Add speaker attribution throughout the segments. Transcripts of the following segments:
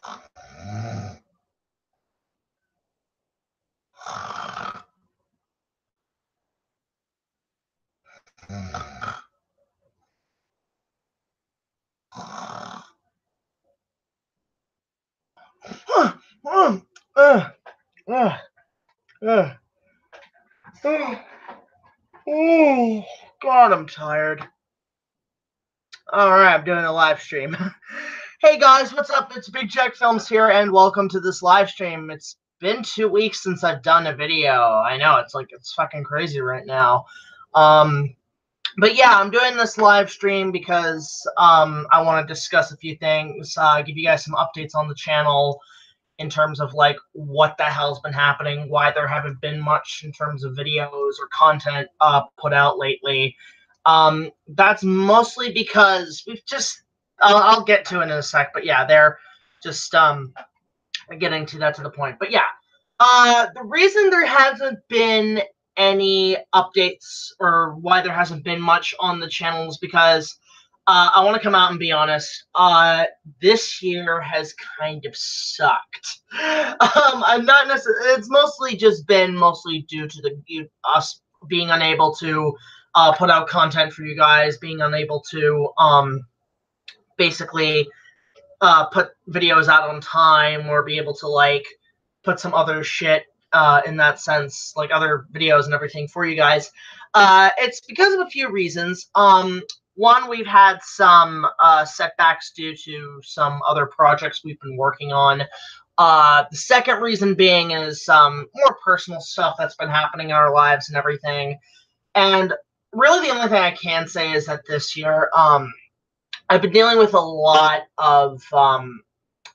Speaker 1: Oh, God, I'm tired. Alright, I'm doing a live stream. Hey guys, what's up? It's BigJackFilms here, and welcome to this live stream. It's been 2 weeks since I've done a video. I know, it's fucking crazy right now. But yeah, I'm doing this live stream because I want to discuss a few things, give you guys some updates on the channel in terms of like what the hell's been happening, why there haven't been much in terms of videos or content put out lately. That's mostly because we've just I'll get to it in a sec, but yeah, they're just getting to that to the point. But yeah, the reason there hasn't been any updates or why there hasn't been much on the channel is because I want to come out and be honest. This year has kind of sucked. I'm not necessarily. It's mostly just been due to us being unable to put out content for you guys, being unable to basically put videos out on time or be able to like put some other shit in that sense, like other videos and everything for you guys. It's because of a few reasons. One, we've had some setbacks due to some other projects we've been working on. The second reason being is more personal stuff that's been happening in our lives and everything. And really the only thing I can say is that this year, I've been dealing with a lot of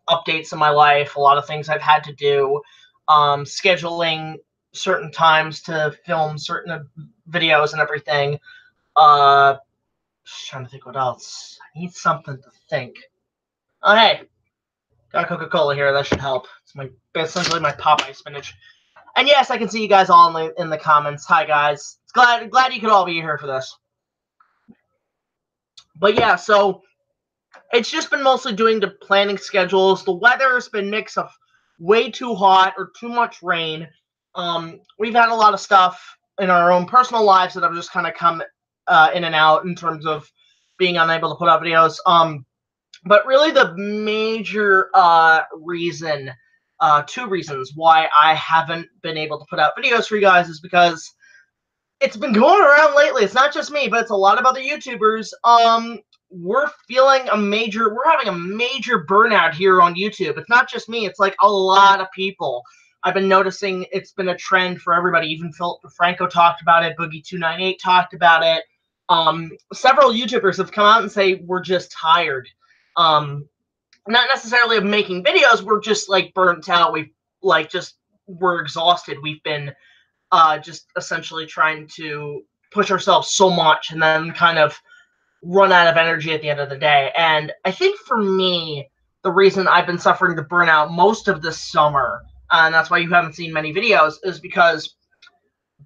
Speaker 1: updates in my life, a lot of things I've had to do, scheduling certain times to film certain videos and everything. Just trying to think what else. I need something to think. Oh, hey. Got a Coca-Cola here. That should help. It's essentially my Popeye spinach. And yes, I can see you guys all in the comments. Hi, guys. It's glad you could all be here for this. But yeah, so it's just been mostly doing the planning schedules. The weather's been mix of way too hot or too much rain. We've had a lot of stuff in our own personal lives that have just kind of come in and out in terms of being unable to put out videos. But really the major reason, two reasons why I haven't been able to put out videos for you guys is because it's been going around lately. It's not just me, but it's a lot of other YouTubers. We're having a major burnout here on YouTube. It's not just me. It's like a lot of people. I've been noticing it's been a trend for everybody. Even Philip DeFranco talked about it. Boogie298 talked about it. Several YouTubers have come out and say we're just tired. Not necessarily of making videos. We're just like burnt out. We're exhausted. We've been just essentially trying to push ourselves so much and then kind of run out of energy at the end of the day. And I think for me, the reason I've been suffering the burnout most of this summer, and that's why you haven't seen many videos, is because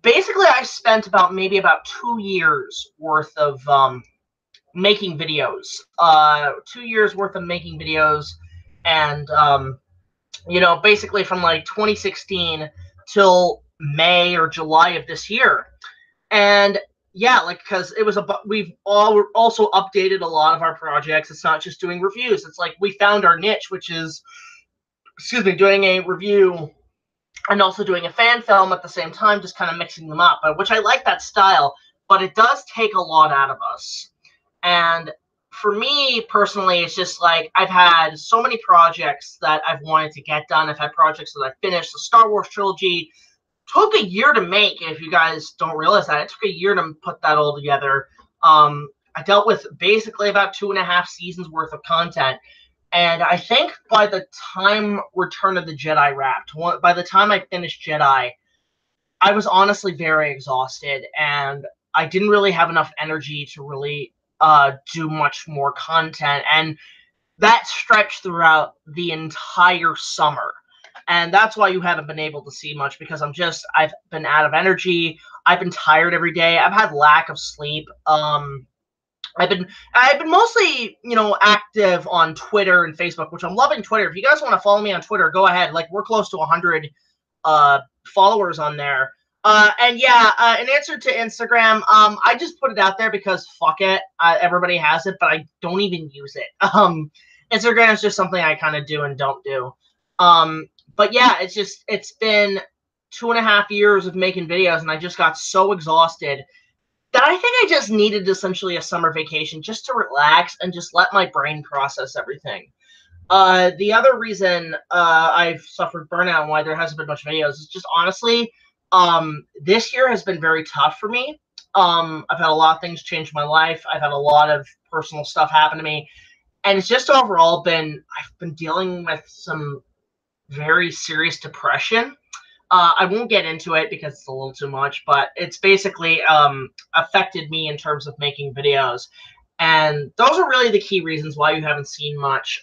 Speaker 1: basically I spent maybe about 2 years worth of making videos. 2 years worth of making videos, and you know, basically from like 2016 till May or July of this year. And yeah, like, because we've also updated a lot of our projects. It's not just doing reviews. It's like we found our niche, which is, doing a review and also doing a fan film at the same time, just kind of mixing them up, which I like that style, but it does take a lot out of us. And for me personally, it's just like I've had so many projects that I've wanted to get done. I've had projects that I've finished. The Star Wars trilogy took a year to make, if you guys don't realize that. It took a year to put that all together. I dealt with basically about 2.5 seasons worth of content. And I think by the time Return of the Jedi wrapped, by the time I finished Jedi, I was honestly very exhausted, and I didn't really have enough energy to really do much more content. And that stretched throughout the entire summer. And that's why you haven't been able to see much, because I've been out of energy. I've been tired every day. I've had lack of sleep. I've been mostly, you know, active on Twitter and Facebook, which I'm loving Twitter. If you guys want to follow me on Twitter, go ahead. Like, we're close to 100 followers on there. And yeah, in answer to Instagram, I just put it out there because fuck it, everybody has it, but I don't even use it. Instagram is just something I kind of do and don't do. But yeah, it's been 2.5 years of making videos, and I just got so exhausted that I think I just needed essentially a summer vacation just to relax and just let my brain process everything. The other reason I've suffered burnout and why there hasn't been much videos is just honestly, this year has been very tough for me. I've had a lot of things change my life. I've had a lot of personal stuff happen to me, and it's just overall I've been dealing with some very serious depression. I won't get into it because it's a little too much, but it's basically affected me in terms of making videos. And those are really the key reasons why you haven't seen much.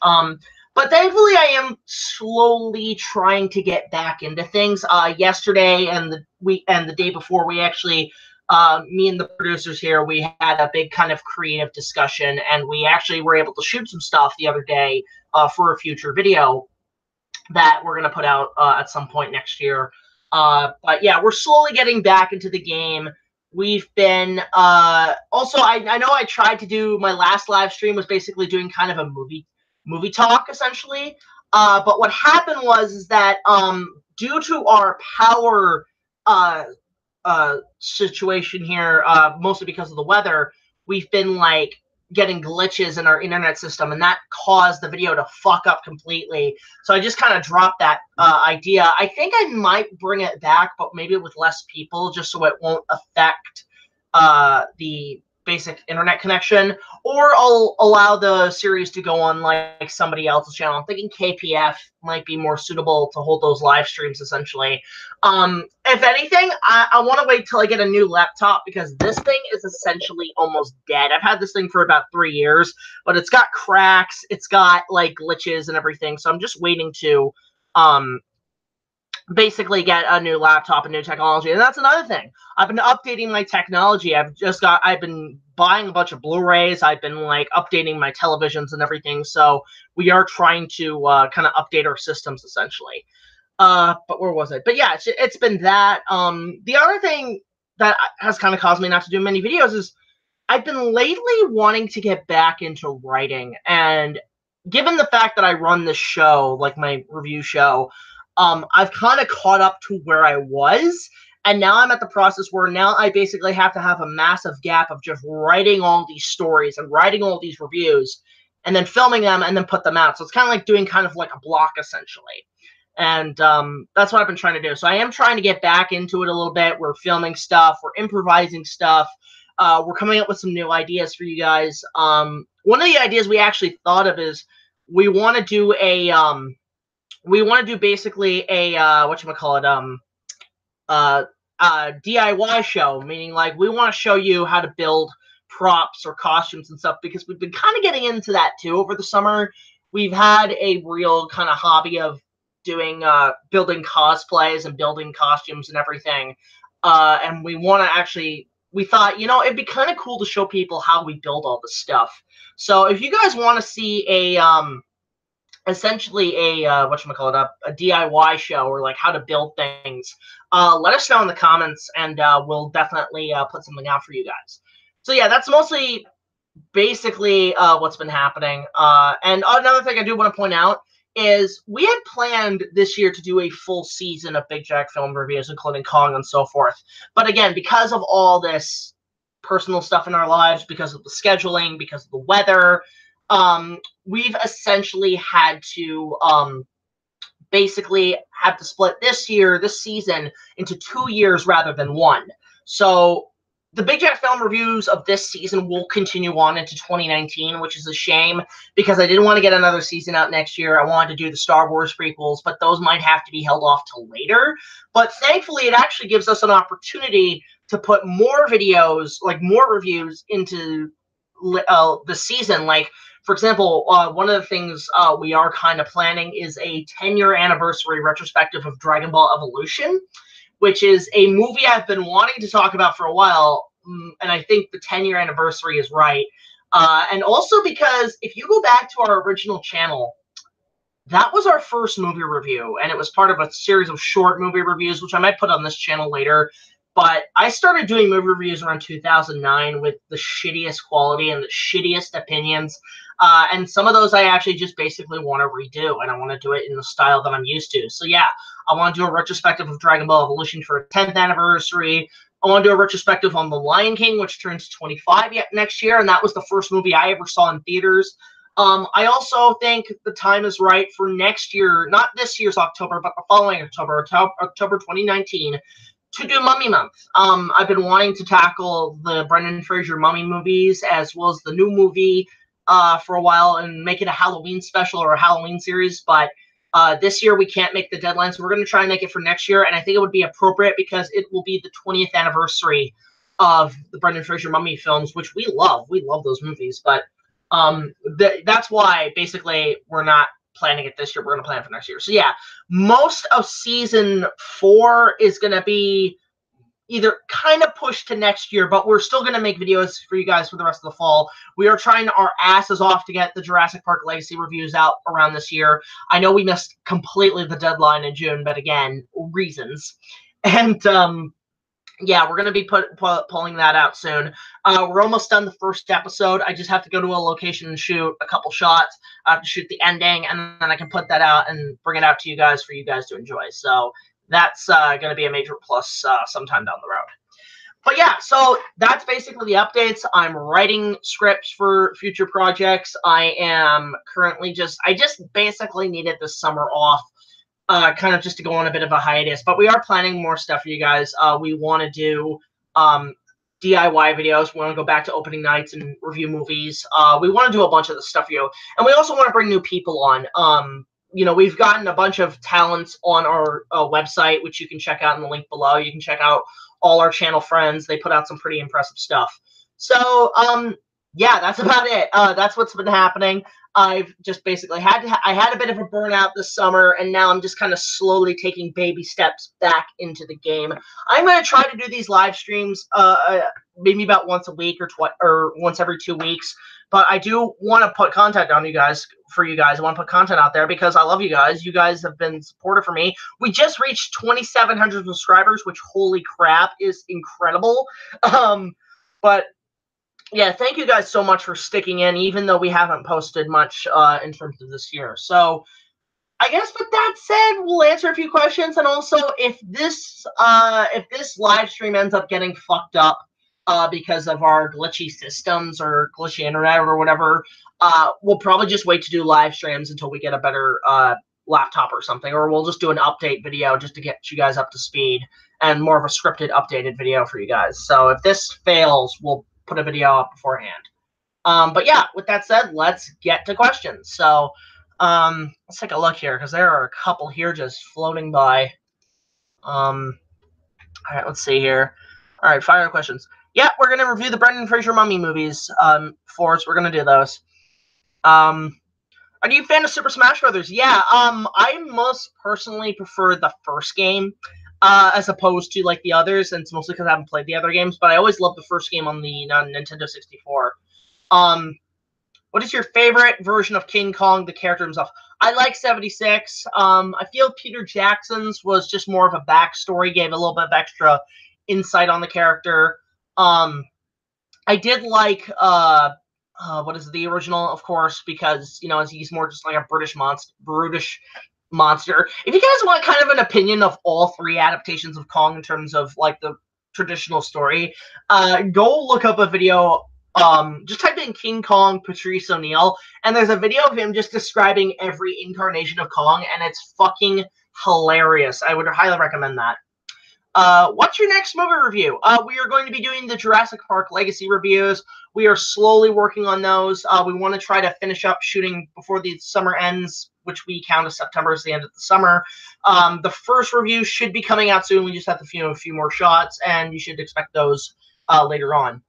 Speaker 1: But thankfully, I am slowly trying to get back into things. Yesterday and the day before, we actually, me and the producers here, we had a big kind of creative discussion, and we actually were able to shoot some stuff the other day for a future video that we're going to put out at some point next year. But yeah, we're slowly getting back into the game. We've been also, I know I tried to do my last live stream was basically doing kind of a movie talk essentially. But what happened was that due to our power situation here, mostly because of the weather, we've been like getting glitches in our internet system, and that caused the video to fuck up completely. So I just kind of dropped that idea. I think I might bring it back, but maybe with less people, just so it won't affect the basic internet connection, or I'll allow the series to go on like somebody else's channel. I'm thinking KPF might be more suitable to hold those live streams essentially. If anything, I want to wait till I get a new laptop because this thing is essentially almost dead. I've had this thing for about 3 years, but it's got cracks, it's got like glitches and everything, so I'm just waiting to basically get a new laptop and new technology. And that's another thing. I've been updating my technology. I've been buying a bunch of Blu-rays. I've been like updating my televisions and everything. So we are trying to kind of update our systems essentially. But where was it? But yeah, it's been that. The other thing that has kind of caused me not to do many videos is I've been lately wanting to get back into writing. And given the fact that I run this show, like my review show, I've kind of caught up to where I was, and now I'm at the process where now I basically have to have a massive gap of just writing all these stories and writing all these reviews, and then filming them and then put them out. So it's kind of like doing kind of like a block essentially, and that's what I've been trying to do. So I am trying to get back into it a little bit. We're filming stuff, we're improvising stuff, we're coming up with some new ideas for you guys. One of the ideas we actually thought of is we want to do a basically a DIY show, meaning like we want to show you how to build props or costumes and stuff, because we've been kind of getting into that too over the summer. We've had a real kind of hobby of doing building cosplays and building costumes and everything, and we thought, you know, it'd be kind of cool to show people how we build all this stuff. So if you guys want to see a essentially a DIY show, or like how to build things, let us know in the comments, and we'll definitely put something out for you guys. So yeah, that's mostly basically what's been happening. And another thing I do want to point out is we had planned this year to do a full season of Big Jack Film reviews, including Kong and so forth. But again, because of all this personal stuff in our lives, because of the scheduling, because of the weather, we've essentially had to basically have to split this season into 2 years rather than one. So the Big Jack Film reviews of this season will continue on into 2019, which is a shame because I didn't want to get another season out next year. I wanted to do the Star Wars prequels, but those might have to be held off till later. But thankfully, it actually gives us an opportunity to put more videos, like more reviews into the season. Like, for example, one of the things we are kind of planning is a 10-year anniversary retrospective of Dragon Ball Evolution, which is a movie I've been wanting to talk about for a while, and I think the 10-year anniversary is right. And also because if you go back to our original channel, that was our first movie review, and it was part of a series of short movie reviews, which I might put on this channel later. But I started doing movie reviews around 2009 with the shittiest quality and the shittiest opinions. And some of those I actually just basically want to redo, and I want to do it in the style that I'm used to. So yeah, I want to do a retrospective of Dragon Ball Evolution for a 10th anniversary. I want to do a retrospective on The Lion King, which turns 25 next year, and that was the first movie I ever saw in theaters. I also think the time is right for next year, not this year's October, but the following October 2019, to do Mummy Month. I've been wanting to tackle the Brendan Fraser Mummy movies as well as the new movie for a while and make it a Halloween special or a Halloween series, but this year we can't make the deadline, so we're going to try and make it for next year, and I think it would be appropriate because it will be the 20th anniversary of the Brendan Fraser Mummy films, which we love. We love those movies, but that's why basically we're not planning it this year. We're going to plan it for next year. So yeah, most of season 4 is going to be either kind of pushed to next year, but we're still going to make videos for you guys for the rest of the fall. We are trying our asses off to get the Jurassic Park Legacy reviews out around this year. I know we missed completely the deadline in June, but again, reasons. And yeah, we're going to be pulling that out soon. We're almost done the first episode. I just have to go to a location and shoot a couple shots. I have to shoot the ending, and then I can put that out and bring it out to you guys for you guys to enjoy. So that's going to be a major plus sometime down the road. But yeah, so that's basically the updates. I'm writing scripts for future projects. I am currently I just basically needed the summer off. Kind of just to go on a bit of a hiatus, but we are planning more stuff for you guys. We want to do DIY videos. We want to go back to opening nights and review movies. We want to do a bunch of the stuff for you, and we also want to bring new people on. You know, we've gotten a bunch of talents on our website, which you can check out in the link below. You can check out all our channel friends. They put out some pretty impressive stuff. So, yeah, that's about it. That's what's been happening. I've just basically I had a bit of a burnout this summer, and now I'm just kind of slowly taking baby steps back into the game. I'm going to try to do these live streams maybe about once a week or once every 2 weeks. But I do want to put content on for you guys. I want to put content out there because I love you guys. You guys have been supportive for me. We just reached 2,700 subscribers, which holy crap is incredible. But yeah, thank you guys so much for sticking in, even though we haven't posted much in terms of this year. So I guess with that said, we'll answer a few questions. And also, if this live stream ends up getting fucked up because of our glitchy systems or glitchy internet or whatever, we'll probably just wait to do live streams until we get a better laptop or something. Or we'll just do an update video just to get you guys up to speed and more of a scripted, updated video for you guys. So if this fails, we'll put a video up beforehand. But yeah, with that said, let's get to questions. So let's take a look here because there are a couple here just floating by. All right, let's see here. All right, fire questions. Yeah, we're going to review the Brendan Fraser Mummy movies for us. We're going to do those. Are you a fan of Super Smash Brothers? Yeah, I most personally prefer the first game as opposed to like the others, and it's mostly because I haven't played the other games, but I always loved the first game on the Nintendo 64. What is your favorite version of King Kong, the character himself? I like 76. I feel Peter Jackson's was just more of a backstory, gave a little bit of extra insight on the character. I did like what is the original, of course, because you know he's more just like a brutish monster. If you guys want kind of an opinion of all 3 adaptations of Kong in terms of like the traditional story, go look up a video. Just type in King Kong Patrice O'Neal, and there's a video of him just describing every incarnation of Kong, and it's fucking hilarious. I would highly recommend that. What's your next movie review? We are going to be doing the Jurassic Park Legacy reviews. We are slowly working on those. We want to try to finish up shooting before the summer ends, which we count as September as the end of the summer. The first review should be coming out soon. We just have to film a few more shots, and you should expect those later on.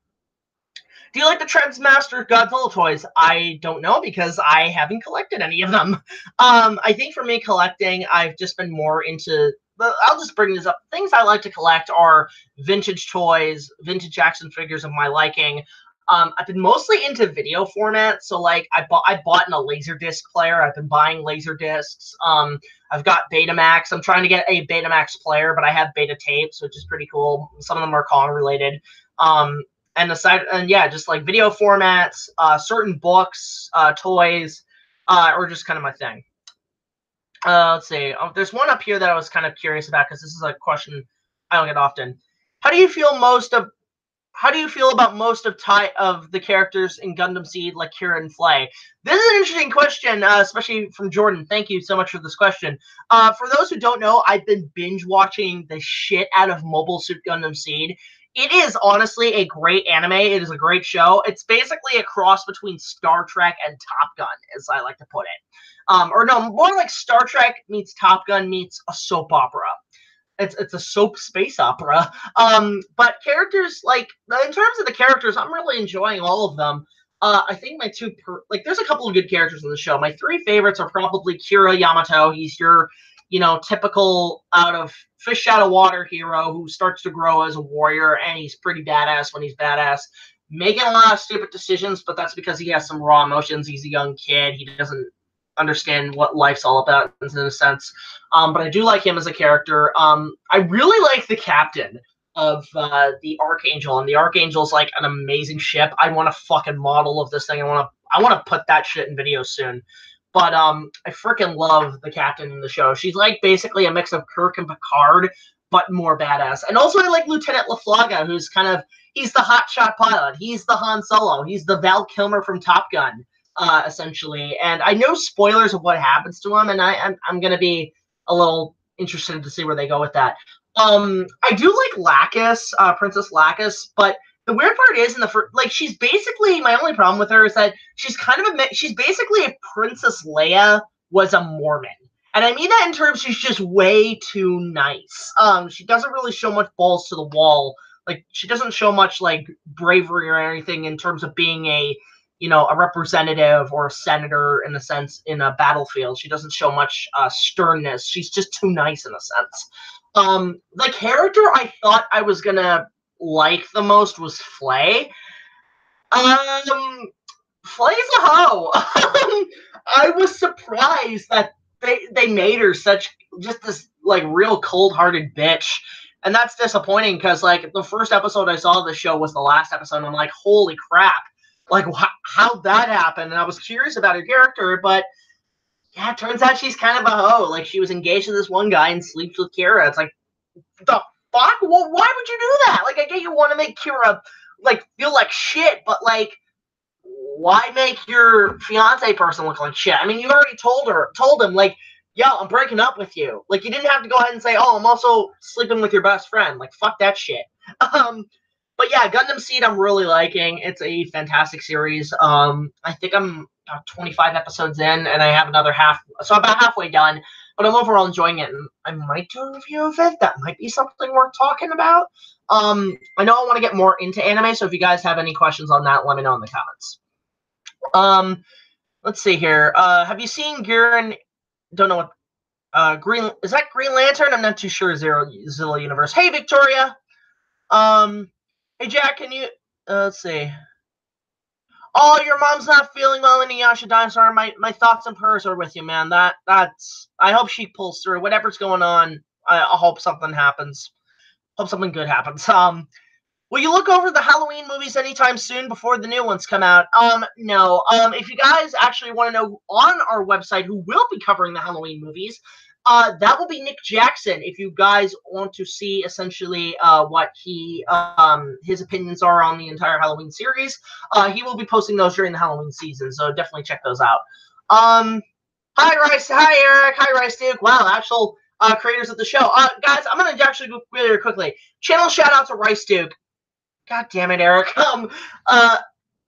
Speaker 1: Do you like the Trendmaster Godzilla toys? I don't know because I haven't collected any of them. I think for me collecting, I've just been more into... I'll just bring this up. Things I like to collect are vintage toys, vintage action figures of my liking. I've been mostly into video format, so like I bought in a Laserdisc player. I've been buying Laserdiscs. I've got Betamax. I'm trying to get a Betamax player, but I have beta tapes, which is pretty cool. Some of them are Kong related. And yeah, just like video formats, certain books, toys, or just kind of my thing. Let's see. There's one up here that I was kind of curious about because this is a question I don't get often. How do you feel about most of the characters in Gundam Seed, like Kira and Flay? This is an interesting question, especially from Jordan. Thank you so much for this question. For those who don't know, I've been binge watching the shit out of Mobile Suit Gundam Seed. It is honestly a great anime. It is a great show. It's basically a cross between Star Trek and Top Gun, as I like to put it. Or no, more like Star Trek meets Top Gun meets a soap opera. It's a soap space opera. But characters, like, in terms of the characters, I'm really enjoying all of them. I think there's a couple of good characters in the show. My three favorites are probably Kira Yamato. He's your, typical fish out of water hero who starts to grow as a warrior, and he's pretty badass when he's badass. Making a lot of stupid decisions, but that's because he has some raw emotions. He's a young kid. He doesn't understand what life's all about in a sense. But I do like him as a character. I really like the captain of the Archangel, and the Archangel's like an amazing ship. I want a fucking model of this thing. I want to put that shit in videos soon. But I freaking love the captain in the show. She's like basically a mix of Kirk and Picard, but more badass. And also I like Lieutenant LaFlaga, who's he's the hotshot pilot. He's the Han Solo. He's the Val Kilmer from Top Gun. Essentially, and I know spoilers of what happens to him, and I'm gonna be a little interested to see where they go with that. I do like Lacus, Princess Lacus, but the weird part is she's basically, my only problem with her is that she's she's basically if Princess Leia was a Mormon, and I mean that in terms she's just way too nice. She doesn't really show much balls to the wall. Like she doesn't show much like bravery or anything in terms of being a representative or a senator in a sense in a battlefield. She doesn't show much sternness. She's just too nice in a sense. The character I thought I was gonna like the most was Flay. Flay's a hoe. I was surprised that they made her just this like real cold-hearted bitch. And that's disappointing because like the first episode I saw of the show was the last episode, and I'm like, holy crap. Like, how'd that happen? And I was curious about her character, but yeah, it turns out she's kind of a hoe. Like, she was engaged to this one guy and sleeps with Kira. It's like, the fuck? Well, why would you do that? Like, I get you want to make Kira, like, feel like shit, but, like, why make your fiance person look like shit? I mean, you already told him, like, yo, I'm breaking up with you. Like, you didn't have to go ahead and say, oh, I'm also sleeping with your best friend. Like, fuck that shit. But yeah, Gundam Seed I'm really liking. It's a fantastic series. I think I'm about 25 episodes in, and I have another so about halfway done. But I'm overall enjoying it, and I might do a review of it. That might be something worth talking about. I know I want to get more into anime, so if you guys have any questions on that, let me know in the comments. Let's see here. Have you seen Gurren? Don't know what. Is that Green Lantern? I'm not too sure. Zilla Universe. Hey, Victoria. Hey, Jack, can you, let's see. Oh, your mom's not feeling well, Inuyasha Dinosaur. My thoughts and prayers are with you, man. That's, I hope she pulls through. Whatever's going on, I hope something happens. Hope something good happens. Will you look over the Halloween movies anytime soon before the new ones come out? No. If you guys actually want to know on our website who will be covering the Halloween movies, that will be Nick Jackson. If you guys want to see essentially what his opinions are on the entire Halloween series, he will be posting those during the Halloween season. So definitely check those out. Hi Rice, hi Eric, hi Rice Duke. Wow, actual creators of the show. Guys, I'm gonna actually go really quickly. Channel shout out to Rice Duke. God damn it, Eric.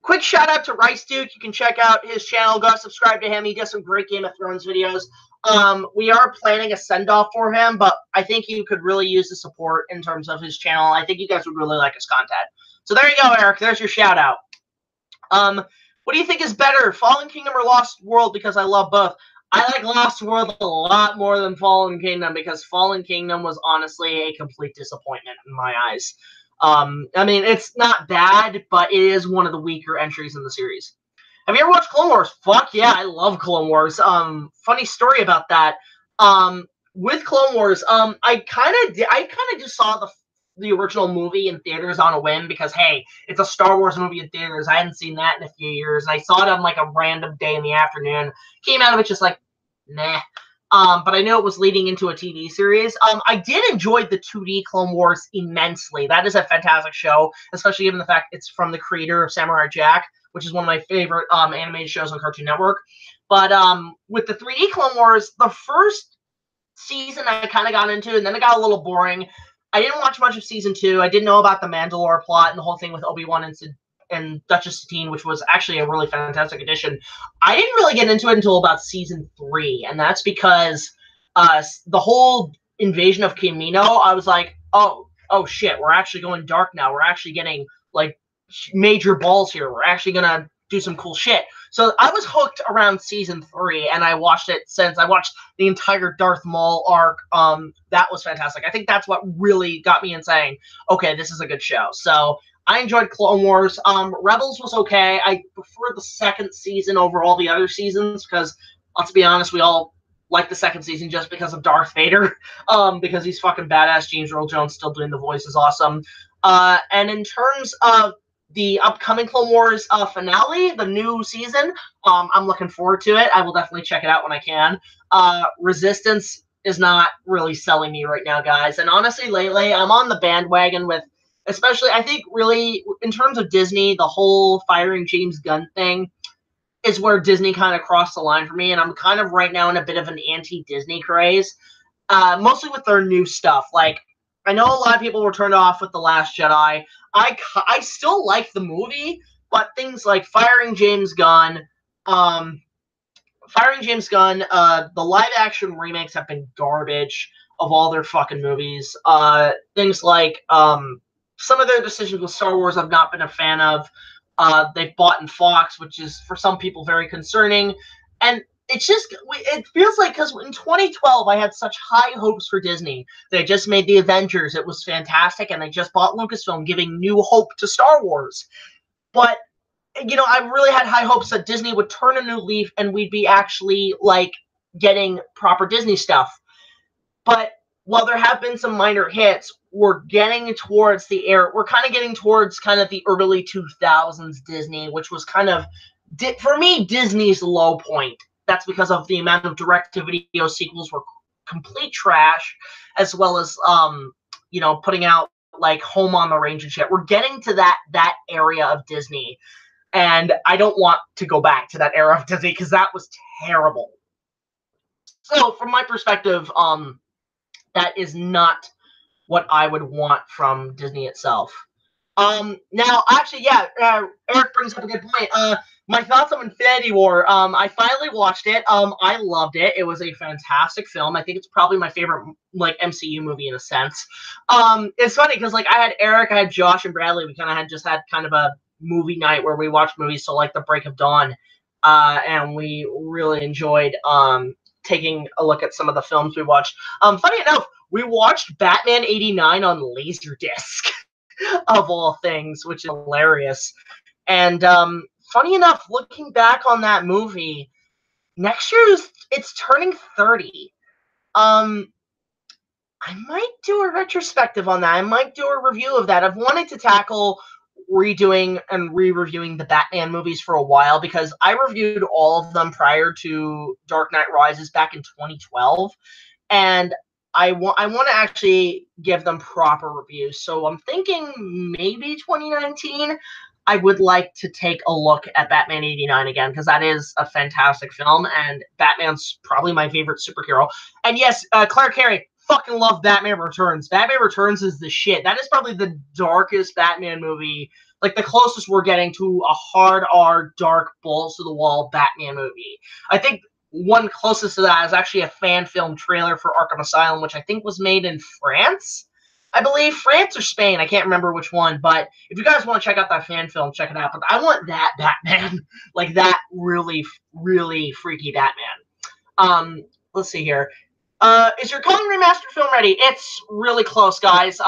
Speaker 1: Quick shout out to Rice Duke. You can check out his channel. Go subscribe to him. He does some great Game of Thrones videos. We are planning a send-off for him, but I think you could really use the support in terms of his channel. I think you guys would really like his content. So there you go, Eric. There's your shout-out. What do you think is better, Fallen Kingdom or Lost World? Because I love both. I like Lost World a lot more than Fallen Kingdom because Fallen Kingdom was honestly a complete disappointment in my eyes. I mean, it's not bad, but it is one of the weaker entries in the series. Have you ever watched Clone Wars? Fuck yeah, I love Clone Wars. Funny story about that. With Clone Wars, I kind of just saw the original movie in theaters on a whim because hey, it's a Star Wars movie in theaters. I hadn't seen that in a few years, and I saw it on like a random day in the afternoon. Came out of it just like, nah. But I know it was leading into a TV series. I did enjoy the 2D Clone Wars immensely. That is a fantastic show, especially given the fact it's from the creator of Samurai Jack, which is one of my favorite animated shows on Cartoon Network. But with the 3D Clone Wars, the first season I kind of got into, and then it got a little boring. I didn't watch much of season 2. I didn't know about the Mandalore plot and the whole thing with Obi-Wan and Duchess Satine, which was actually a really fantastic addition. I didn't really get into it until about season 3, and that's because the whole invasion of Kamino, I was like, oh shit, we're actually going dark now. We're actually getting like major balls here. We're actually gonna do some cool shit. So I was hooked around season 3, and I watched it since. I watched the entire Darth Maul arc. That was fantastic. I think that's what really got me in saying, okay, this is a good show. So I enjoyed Clone Wars. Rebels was okay. I prefer the second season over all the other seasons because, let's be honest, we all like the second season just because of Darth Vader. Because he's fucking badass. James Earl Jones still doing the voice is awesome. And in terms of the upcoming Clone Wars finale, the new season, I'm looking forward to it. I will definitely check it out when I can. Resistance is not really selling me right now, guys. And honestly, lately, I'm on the bandwagon with, especially, I think, really, in terms of Disney, the whole firing James Gunn thing is where Disney kind of crossed the line for me. And I'm kind of right now in a bit of an anti-Disney craze, mostly with their new stuff. Like, I know a lot of people were turned off with The Last Jedi. I still like the movie, but things like firing James Gunn, the live action remakes have been garbage of all their fucking movies. Things like some of their decisions with Star Wars I've not been a fan of. They've bought in Fox, which is for some people very concerning. And it's just, it feels like, because in 2012, I had such high hopes for Disney. They just made the Avengers. It was fantastic. And they just bought Lucasfilm, giving new hope to Star Wars. But, you know, I really had high hopes that Disney would turn a new leaf and we'd be actually, like, getting proper Disney stuff. But while there have been some minor hits, we're getting towards the era. We're kind of getting towards kind of the early 2000s Disney, which was kind of, for me, Disney's low point. That's because of the amount of direct-to-video sequels were complete trash, as well as, you know, putting out, like, Home on the Range and shit. We're getting to that area of Disney, and I don't want to go back to that era of Disney, because that was terrible. So, from my perspective, that is not what I would want from Disney itself. Now, actually, yeah, Eric brings up a good point. My thoughts on Infinity War. I finally watched it. I loved it. It was a fantastic film. I think it's probably my favorite, like, MCU movie in a sense. It's funny because, like, I had Eric, I had Josh, and Bradley. We kind of just had kind of a movie night where we watched movies till, like, the break of dawn. And we really enjoyed, taking a look at some of the films we watched. Funny enough, we watched Batman '89 on Laserdisc, of all things, which is hilarious. And funny enough, looking back on that movie, next year it's turning 30. I might do a retrospective on that. I might do a review of that. I've wanted to tackle redoing and re-reviewing the Batman movies for a while because I reviewed all of them prior to Dark Knight Rises back in 2012, and I want to actually give them proper reviews. So I'm thinking maybe 2019 I would like to take a look at Batman '89 again, because that is a fantastic film, and Batman's probably my favorite superhero. And yes, Clark Carey, fucking love Batman Returns. Batman Returns is the shit. That is probably the darkest Batman movie, like the closest we're getting to a hard R, dark, balls to the wall Batman movie. I think one closest to that is actually a fan film trailer for Arkham Asylum, which I think was made in France. I believe France or Spain. I can't remember which one. But if you guys want to check out that fan film, check it out. But I want that Batman, like that really, really freaky Batman. Let's see here. Is your Cullen remastered film ready? It's really close, guys.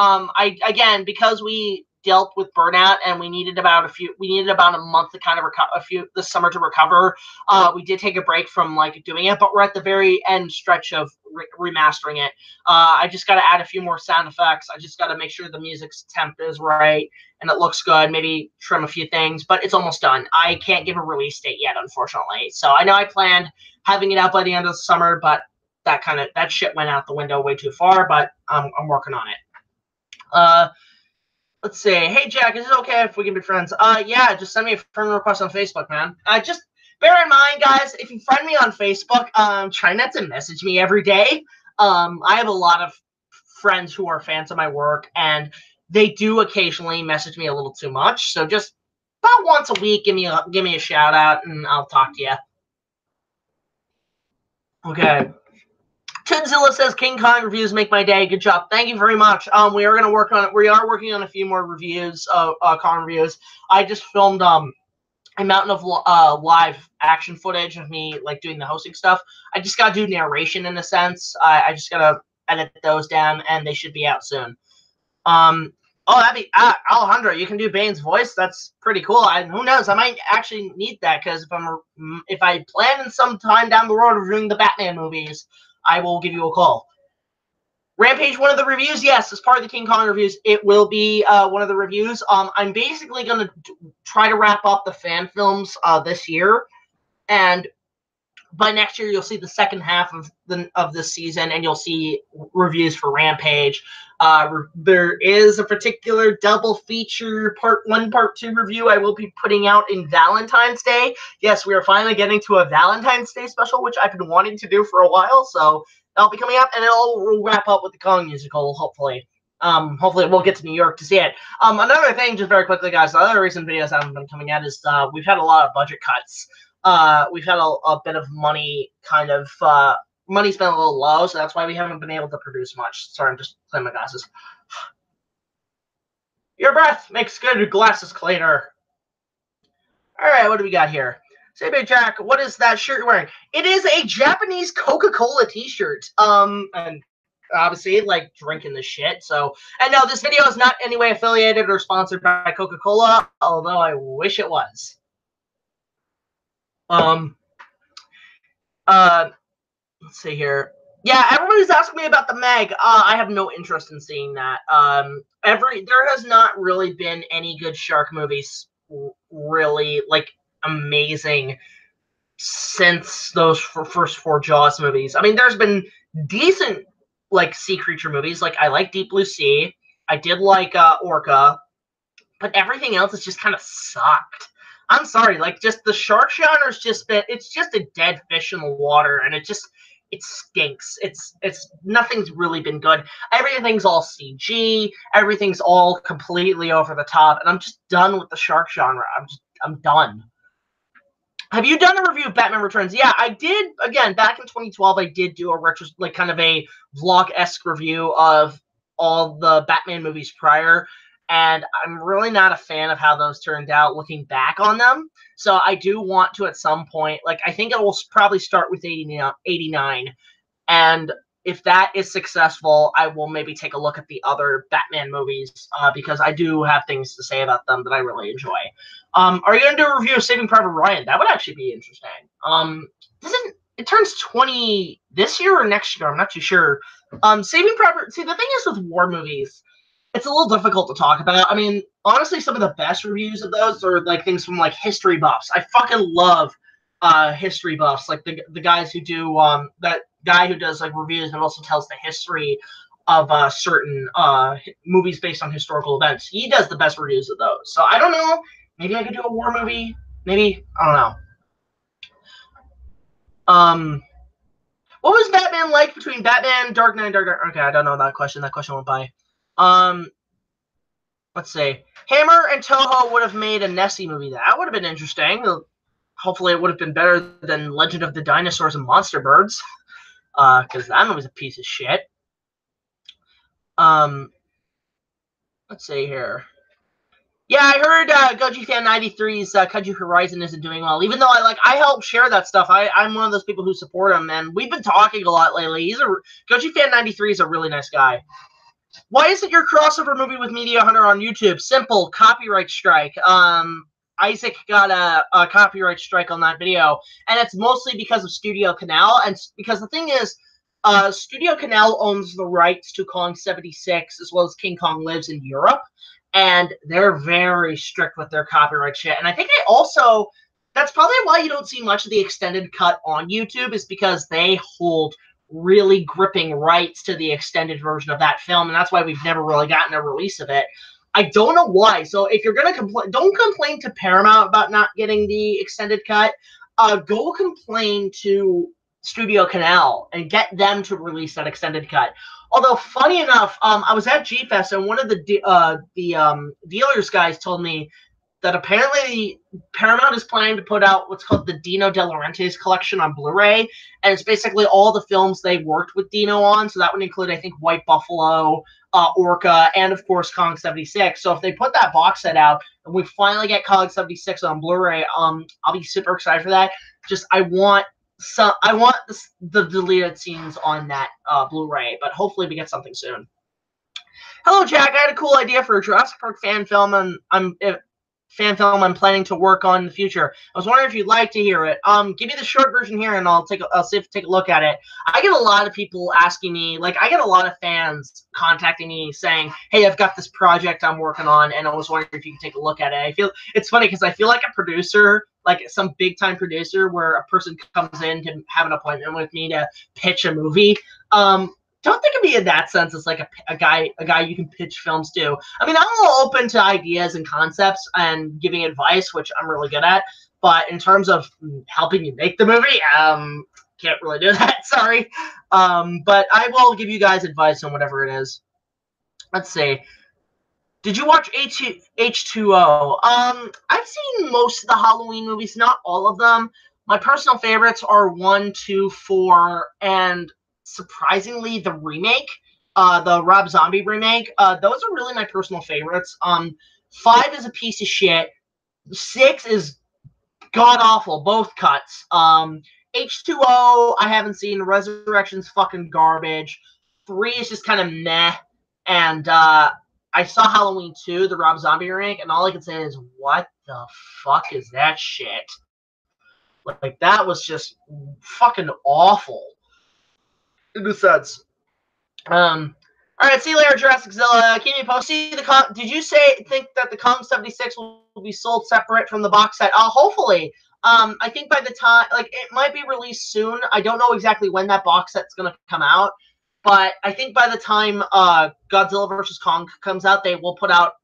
Speaker 1: Again, because we dealt with Burnout, and we needed about a month to kind of this summer to recover. We did take a break from like doing it, but we're at the very end stretch of remastering it. I just got to add a few more sound effects. I just got to make sure the music's temp is right and it looks good. Maybe trim a few things, but it's almost done. I can't give a release date yet, unfortunately. So I know I planned having it out by the end of the summer, but that shit went out the window way too far. But I'm working on it. Let's see. Hey Jack, is it okay if we can be friends? Yeah, just send me a friend request on Facebook, man. Just bear in mind, guys, if you friend me on Facebook, try not to message me every day. I have a lot of friends who are fans of my work, and they do occasionally message me a little too much. So just about once a week, give me a shout out, and I'll talk to you. Okay. Tanzer says King Kong reviews make my day. Good job. Thank you very much. We are working on a few more reviews, Kong reviews. I just filmed a mountain of live action footage of me like doing the hosting stuff. I just gotta do narration in a sense. I just gotta edit those down, and they should be out soon. That'd be Alejandro. You can do Bane's voice. That's pretty cool. Who knows? I might actually need that because if I plan in some time down the road reviewing the Batman movies, I will give you a call. Rampage, one of the reviews, yes, as part of the King Kong reviews, it will be one of the reviews. I'm basically going to try to wrap up the fan films this year, and by next year you'll see the second half of this season, and you'll see reviews for Rampage. There is a particular double feature Part 1, Part 2 review I will be putting out in Valentine's Day. Yes, we are finally getting to a Valentine's Day special, which I've been wanting to do for a while, so that'll be coming up, and it'll wrap up with the Kong musical, hopefully. Hopefully we'll get to New York to see it. Another thing, just very quickly, guys, the other reason videos haven't been coming out is we've had a lot of budget cuts. We've had a bit of money money's been a little low, so that's why we haven't been able to produce much. Sorry, I'm just cleaning my glasses. Your breath makes good glasses cleaner. All right, what do we got here? Say, Big Jack, what is that shirt you're wearing? It is a Japanese Coca-Cola t-shirt. And obviously, like, drinking the shit. So, and no, this video is not in any way affiliated or sponsored by Coca-Cola, although I wish it was. Let's see here. Yeah, everybody's asking me about the Meg. I have no interest in seeing that. There has not really been any good shark movies, really, like, amazing since those first 4 Jaws movies. I mean, there's been decent, like, sea creature movies. Like, I like Deep Blue Sea. I did like Orca. But everything else has just kind of sucked. I'm sorry, like, just the shark genre's just been, it's just a dead fish in the water, and it stinks. It's nothing's really been good. Everything's all CG, everything's all completely over the top, and I'm just done with the shark genre. I'm done. Have you done a review of Batman Returns? Yeah, I did, again, back in 2012, I did do a like, kind of a vlog-esque review of all the Batman movies prior. And I'm really not a fan of how those turned out looking back on them. So I do want to at some point, like, I think it will probably start with 89. And if that is successful, I will maybe take a look at the other Batman movies because I do have things to say about them that I really enjoy. Are you going to do a review of Saving Private Ryan? That would actually be interesting. It turns 20 this year or next year? I'm not too sure. Saving Private... See, the thing is with war movies, it's a little difficult to talk about. I mean, honestly, some of the best reviews of those are like things from like history buffs. I fucking love history buffs, like the guys who do that guy who does like reviews and also tells the history of certain movies based on historical events. He does the best reviews of those. So I don't know. Maybe I could do a war movie. Maybe, I don't know. What was Batman like between Batman, Dark Knight, and Dark Knight? Okay, I don't know that question. That question went by. Let's see. Hammer and Toho would have made a Nessie movie. That would have been interesting. Hopefully it would have been better than Legend of the Dinosaurs and Monster Birds. Because that movie was a piece of shit. Let's see here. Yeah, I heard Goji Fan 93's Kaiju Horizon isn't doing well. Even though I help share that stuff. I'm one of those people who support him, and we've been talking a lot lately. Goji Fan 93 is a really nice guy. Why isn't your crossover movie with Media Hunter on YouTube? Simple, copyright strike. Isaac got a copyright strike on that video, and it's mostly because of Studio Canal, and because the thing is, Studio Canal owns the rights to Kong 76 as well as King Kong Lives in Europe, and they're very strict with their copyright shit. And I think that's probably why you don't see much of the extended cut on YouTube, is because they hold really gripping rights to the extended version of that film, and that's why we've never really gotten a release of it. I don't know why. So if you're gonna complain, don't complain to Paramount about not getting the extended cut. Go complain to Studio Canal and get them to release that extended cut. Although, funny enough, I was at G-Fest, and one of the dealers guys told me that apparently Paramount is planning to put out what's called the Dino De Laurentiis collection on Blu-ray, and it's basically all the films they worked with Dino on. So that would include, I think, White Buffalo, Orca, and of course Kong 76. So if they put that box set out and we finally get Kong 76 on Blu-ray, I'll be super excited for that. Just I want the deleted scenes on that Blu-ray, but hopefully we get something soon. Hello, Jack. I had a cool idea for a Jurassic Park fan film, and I'm planning to work on in the future. I was wondering if you'd like to hear it. Give me the short version here, and I'll take a look at it. I get a lot of people asking me, like, I get a lot of fans contacting me saying, "Hey, I've got this project I'm working on, and I was wondering if you could take a look at it." I feel it's funny because I feel like a producer, like some big time producer, where a person comes in to have an appointment with me to pitch a movie. Don't think of me in that sense as like a guy you can pitch films to. I mean, I'm all open to ideas and concepts and giving advice, which I'm really good at. But in terms of helping you make the movie, can't really do that. Sorry. But I will give you guys advice on whatever it is. Let's see. Did you watch H2O? I've seen most of the Halloween movies, not all of them. My personal favorites are 1, 2, 4, and surprisingly the remake, the Rob Zombie remake. Those are really my personal favorites. 5 is a piece of shit. 6 is god awful, both cuts. H2O I haven't seen. Resurrection's fucking garbage. 3 is just kind of meh. And I saw Halloween 2, the Rob Zombie remake, and all I can say is, what the fuck is that shit? Like, that was just fucking awful. In a sense. Alright, see you later, Jurassic Zilla. Keep me posted. Did you think that the Kong 76 will be sold separate from the box set? Hopefully. I think by the time, like, it might be released soon. I don't know exactly when that box set's gonna come out, but I think by the time Godzilla vs. Kong comes out, they will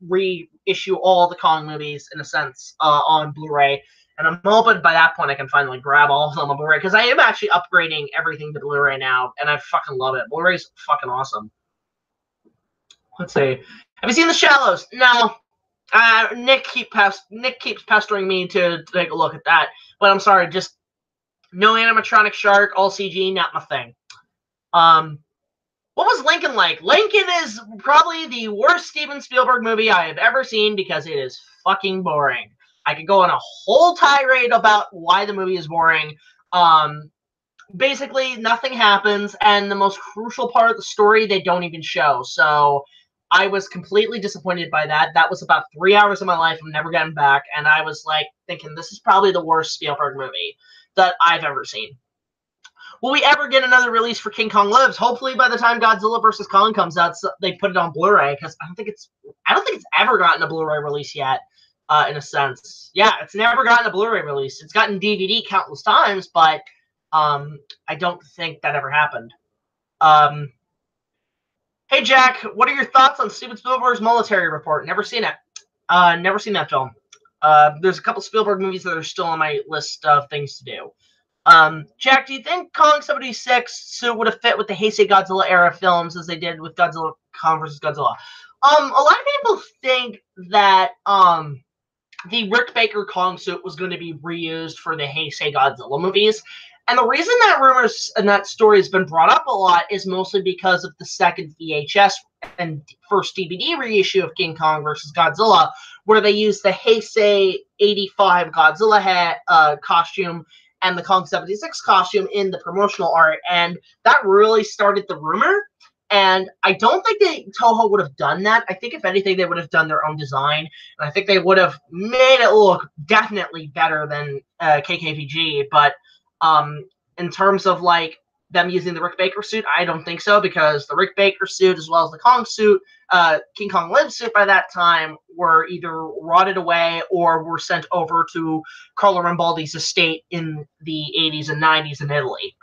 Speaker 1: reissue all the Kong movies, in a sense, on Blu-ray. And I'm hoping by that point I can finally grab all of them on Blu-ray, because I am actually upgrading everything to Blu-ray now, and I fucking love it. Blu-ray's fucking awesome. Let's see. Have you seen The Shallows? No. Nick keeps pestering me to take a look at that, but I'm sorry, just no animatronic shark, all CG, not my thing. What was Lincoln like? Lincoln is probably the worst Steven Spielberg movie I have ever seen, because it is fucking boring. I could go on a whole tirade about why the movie is boring. Basically, nothing happens, and the most crucial part of the story they don't even show. So I was completely disappointed by that. That was about 3 hours of my life I'm never getting back, and I was like thinking, this is probably the worst Spielberg movie that I've ever seen. Will we ever get another release for King Kong Lives? Hopefully by the time Godzilla vs. Kong comes out, they put it on Blu-ray, because I don't think it's ever gotten a Blu-ray release yet. In a sense. Yeah, it's never gotten a Blu-ray release. It's gotten DVD countless times, but I don't think that ever happened. Hey, Jack, what are your thoughts on Steven Spielberg's Military Report? Never seen it. Never seen that film. There's a couple Spielberg movies that are still on my list of things to do. Jack, do you think Kong 76 suit would have fit with the Heisei Godzilla era films as they did with Godzilla Kong vs. Godzilla? A lot of people think that the Rick Baker Kong suit was going to be reused for the Heisei Godzilla movies. And the reason that rumors and that story has been brought up a lot is mostly because of the second VHS and first DVD reissue of King Kong vs. Godzilla, where they used the Heisei 85 Godzilla costume and the Kong 76 costume in the promotional art. And that really started the rumor. And I don't think Toho would have done that. I think if anything, they would have done their own design, and I think they would have made it look definitely better than KKVG. But in terms of like them using the Rick Baker suit, I don't think so, because the Rick Baker suit as well as the Kong suit, King Kong Live suit by that time, were either rotted away or were sent over to Carlo Rambaldi's estate in the 80s and 90s in Italy.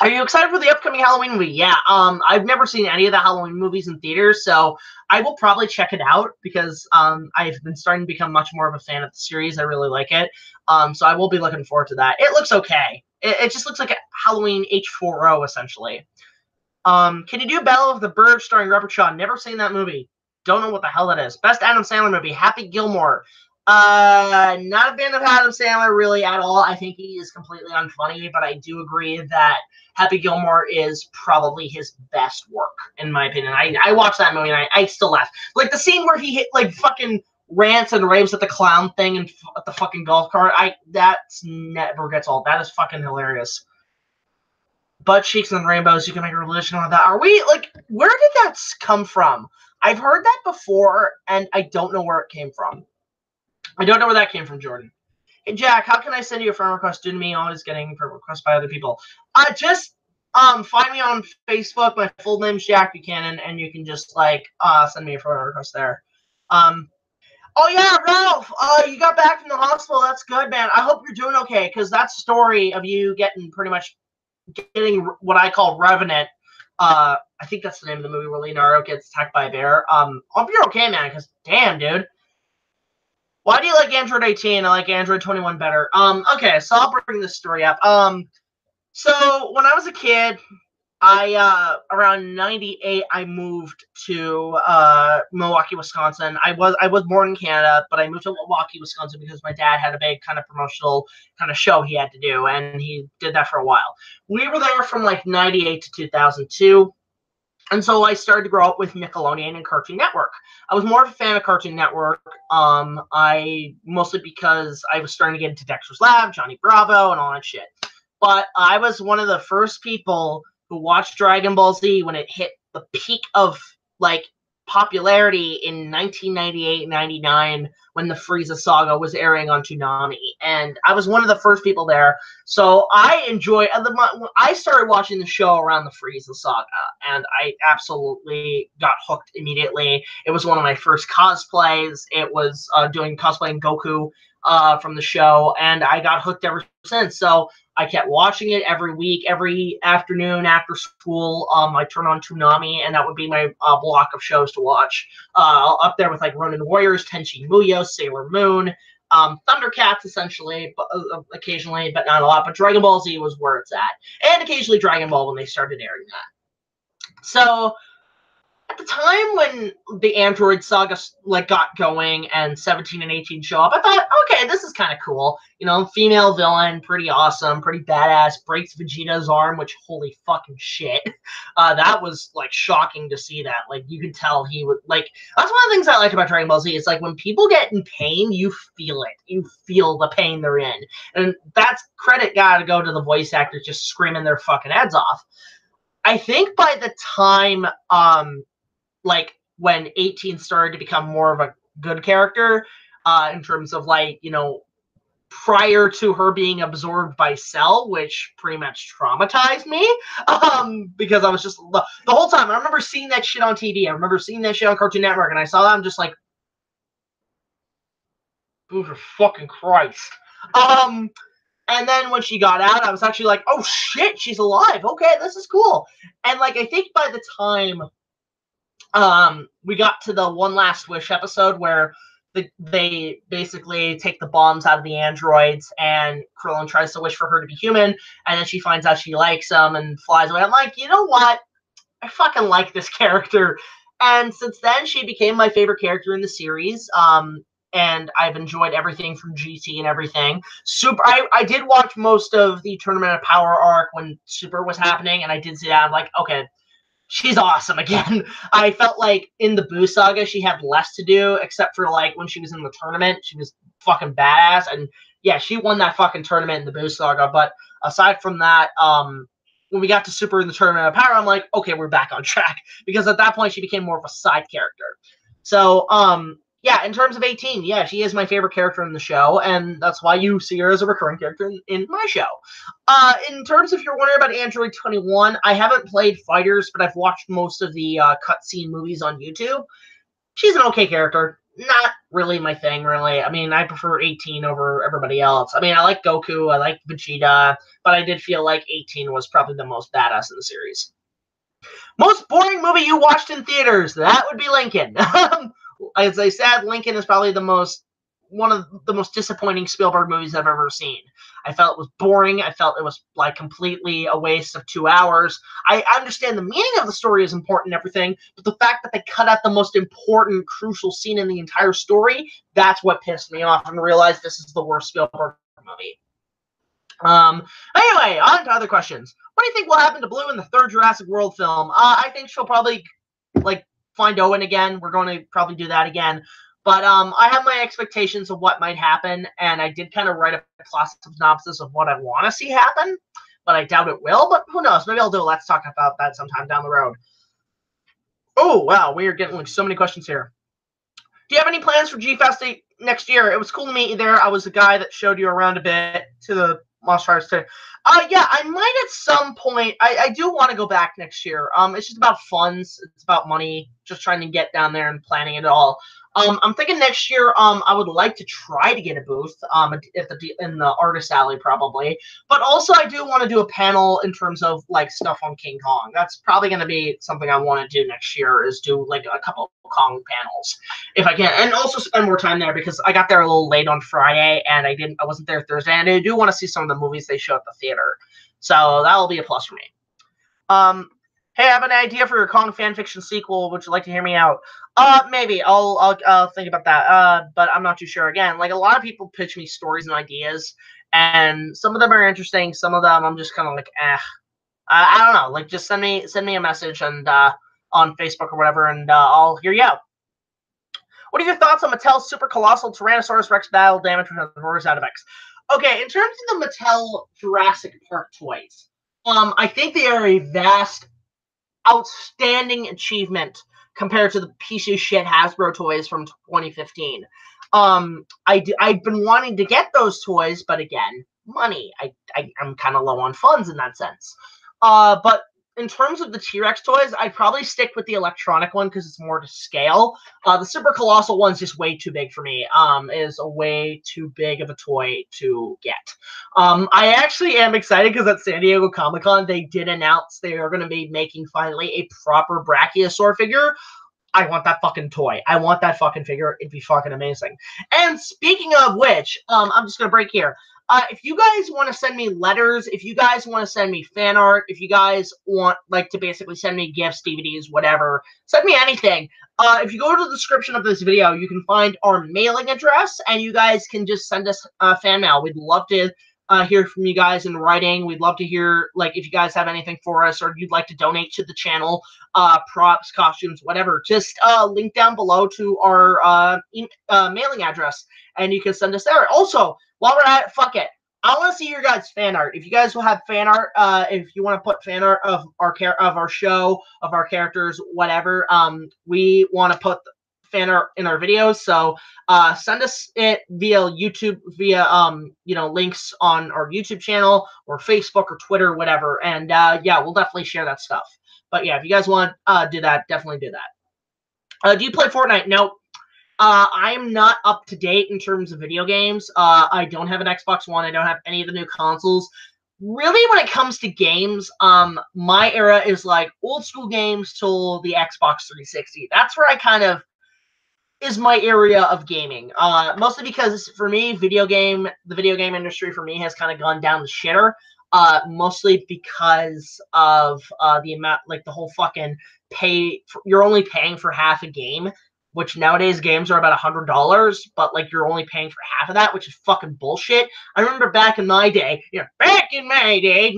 Speaker 1: Are you excited for the upcoming Halloween movie? Yeah, I've never seen any of the Halloween movies in theaters, so I will probably check it out, because I've been starting to become much more of a fan of the series. I really like it. So I will be looking forward to that. It looks okay. It just looks like a Halloween H4O, essentially. Can you do Battle of the Birds starring Robert Shaw? Never seen that movie. Don't know what the hell that is. Best Adam Sandler movie, Happy Gilmore. Not a fan of Adam Sandler really at all. I think he is completely unfunny, but I do agree that Happy Gilmore is probably his best work, in my opinion. I watched that movie and I still laugh. Like the scene where he hit like fucking rants and raves at the clown thing and at the fucking golf cart. That never gets old. That is fucking hilarious. Butt cheeks and rainbows, you can make a religion on that. Are we, like, where did that come from? I've heard that before, and I don't know where it came from. I don't know where that came from, Jordan. Hey, Jack, how can I send you a friend request due to me always getting friend requests by other people? Just find me on Facebook. My full name's Jack Buchanan, and you can just, like, send me a friend request there. Oh, yeah, Ralph, you got back from the hospital. That's good, man. I hope you're doing okay, because that story of you getting what I call Revenant. I think that's the name of the movie where Leonardo gets attacked by a bear. I hope you're okay, man, because damn, dude. Why do you like Android 18? I like Android 21 better. Okay, so I'll bring this story up. So when I was a kid, around 98, I moved to Milwaukee, Wisconsin. I was born in Canada, but I moved to Milwaukee, Wisconsin because my dad had a big kind of promotional kind of show he had to do, and he did that for a while. We were there from like 98 to 2002. And so I started to grow up with Nickelodeon and Cartoon Network. I was more of a fan of Cartoon Network, mostly because I was starting to get into Dexter's Lab, Johnny Bravo, and all that shit. But I was one of the first people who watched Dragon Ball Z when it hit the peak of, like, popularity in 1998-99 when the Frieza saga was airing on Toonami, and I was one of the first people there. So I started watching the show around the Frieza saga, and I absolutely got hooked immediately. It was one of my first cosplays. It was doing cosplaying Goku from the show, and I got hooked ever since. So I kept watching it every week, every afternoon after school. I turn on Toonami, and that would be my block of shows to watch. Up there with like Ronin Warriors, Tenchi Muyo, Sailor Moon, Thundercats, essentially, but, occasionally, but not a lot. But Dragon Ball Z was where it's at, and occasionally Dragon Ball when they started airing that. So at the time when the Android saga got going and 17 and 18 show up, I thought, okay, this is kind of cool. You know, female villain, pretty awesome, pretty badass, breaks Vegeta's arm, which, holy fucking shit. That was, like, shocking to see that. Like, you could tell he would, like, that's one of the things I like about Dragon Ball Z. It's like, when people get in pain, you feel it. You feel the pain they're in. And that's credit gotta go to the voice actors just screaming their fucking heads off. I think by the time, like, when 18 started to become more of a good character, in terms of, like, you know, prior to her being absorbed by Cell, which pretty much traumatized me, because I was just, the whole time, I remember seeing that shit on TV, I remember seeing that shit on Cartoon Network, and I saw that, I'm just like, oh, for fucking Christ. And then when she got out, I was actually like, oh shit, she's alive, okay, this is cool. And, like, I think by the time we got to the One Last Wish episode where they basically take the bombs out of the androids, and Krillin tries to wish for her to be human, and then she finds out she likes him and flies away. I'm like, you know what? I fucking like this character. And since then, she became my favorite character in the series. And I've enjoyed everything from GT and everything. Super. I did watch most of the Tournament of Power arc when Super was happening, and I did see that. I'm like, okay, she's awesome again. I felt like in the Boo saga, she had less to do, except for, like, when she was in the tournament, she was fucking badass. And yeah, she won that fucking tournament in the Boo saga. But aside from that, when we got to Super in the Tournament of Power, I'm like, okay, we're back on track. Because at that point, she became more of a side character. So, yeah, in terms of 18, yeah, she is my favorite character in the show, and that's why you see her as a recurring character in my show. In terms of if you're wondering about Android 21, I haven't played Fighters, but I've watched most of the cutscene movies on YouTube. She's an okay character. Not really my thing, really. I mean, I prefer 18 over everybody else. I mean, I like Goku, I like Vegeta, but I did feel like 18 was probably the most badass in the series. Most boring movie you watched in theaters? That would be Lincoln. As I said, Lincoln is probably one of the most disappointing Spielberg movies I've ever seen. I felt it was boring. I felt it was like completely a waste of 2 hours. I understand the meaning of the story is important and everything, but the fact that they cut out the most important, crucial scene in the entire story, that's what pissed me off and realized this is the worst Spielberg movie. Anyway, on to other questions. What do you think will happen to Blue in the third Jurassic World film? I think she'll probably, like, find Owen again. We're going to probably do that again. But I have my expectations of what might happen, and I did kind of write a class synopsis of what I want to see happen, but I doubt it will. But who knows? Maybe I'll do a Let's Talk about that sometime down the road. Oh, wow. We are getting like so many questions here. Do you have any plans for G-Fest next year? It was cool to meet you there. I was the guy that showed you around a bit to the Monster Fires too. Yeah, I might at some point. I do want to go back next year. It's just about funds. It's about money. Just trying to get down there and planning it all. I'm thinking next year. I would like to try to get a booth. In the artist alley probably. But also I do want to do a panel in terms of like stuff on King Kong. That's probably going to be something I want to do next year. Is do like a couple of Kong panels if I can, and also spend more time there because I got there a little late on Friday and I wasn't there Thursday, and I do want to see some of the movies they show at the theater. So that'll be a plus for me. Hey, I have an idea for your Kong fanfiction sequel. Would you like to hear me out? Maybe. I'll think about that. But I'm not too sure. Again, like a lot of people pitch me stories and ideas, and some of them are interesting. Some of them I'm just kind of like, eh. I don't know. Like, just send me a message and on Facebook or whatever, and I'll hear you out. What are your thoughts on Mattel's Super Colossal Tyrannosaurus Rex Battle Damage with Horrors out of X? Okay, in terms of the Mattel Jurassic Park toys, I think they are a vast, outstanding achievement compared to the piece of shit Hasbro toys from 2015. I've been wanting to get those toys, but again, money. I'm kind of low on funds in that sense. But in terms of the T-Rex toys, I'd probably stick with the electronic one because it's more to scale. The Super Colossal one's just way too big for me. Is a way too big of a toy to get. I actually am excited because at San Diego Comic-Con, they did announce they are going to be making finally a proper Brachiosaur figure. I want that fucking toy. I want that fucking figure. It'd be fucking amazing. And speaking of which, I'm just going to break here. If you guys want to send me letters, if you guys want to send me fan art, if you guys want like to basically send me gifts, DVDs, whatever, send me anything. If you go to the description of this video, you can find our mailing address, and you guys can just send us fan mail. We'd love to hear from you guys in writing. We'd love to hear like if you guys have anything for us or you'd like to donate to the channel, props, costumes, whatever. Just link down below to our mailing address, and you can send us there. Also, while we're at it, fuck it. I want to see your guys' fan art. If you guys will have fan art, if you want to put fan art of our show, of our characters, whatever, we want to put fan art in our videos. So send us it via YouTube, via links on our YouTube channel or Facebook or Twitter, whatever. And yeah, we'll definitely share that stuff. But yeah, if you guys want to do that, definitely do that. Do you play Fortnite? Nope. I am not up to date in terms of video games. I don't have an Xbox One. I don't have any of the new consoles. Really, when it comes to games, my era is like old school games till the Xbox 360. That's where I kind of is my area of gaming. Mostly because for me, the video game industry for me has kind of gone down the shitter. Mostly because of the amount, like the whole fucking you're only paying for half a game. Which nowadays games are about $100, but like you're only paying for half of that, which is fucking bullshit. I remember back in my day, back in my day,